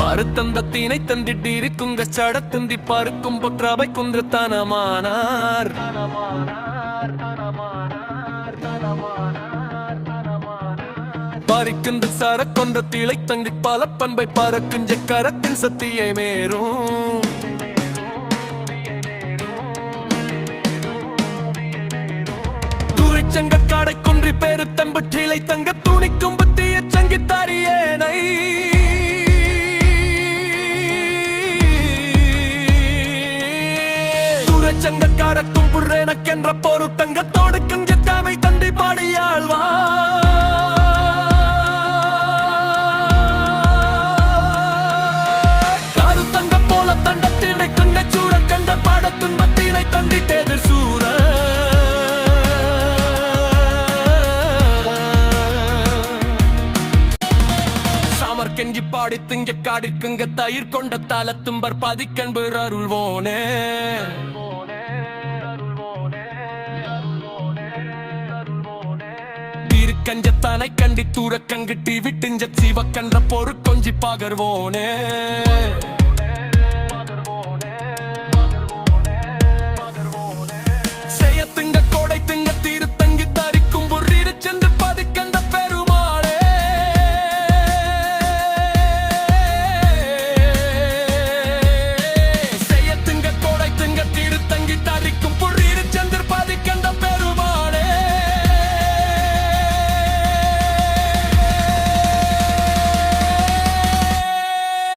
வருத்தந்தத்தினை தந்திட்டிருக்குங்க சடத்துந்தி பருக்கும் பொற்றவை குன்று தனமானார் பறிக்கின்ற சரக்கொன்ற திளை தங்கி பல பண்பை பறக்குஞ்ச கரத்தின் சத்தியை மேரும் துறைச்சங்க காடை கொன்றி பேரு தம்பட்டிலை தங்க துணிக்கும் புத்திய சங்கித்தாரியேனை துறைச்சங்க காடக்கும் புறேனக்கென்ற போரு தங்கத்தோடு கங்க தாமை தந்தி பாடியாழ்வா கெஞ்சி பாடி திங்க காடிக்குங்க தயிர் கொண்ட தாளத்தும்பர் பதிக்கன்பு அருள்வோனே கஞ்சத்தானை கண்டி தூர கங்கிட்டி விட்டுஞ்ச சிவக்கன்ற பொறு கொஞ்சி பகர்வோனே செய்யத்துங்க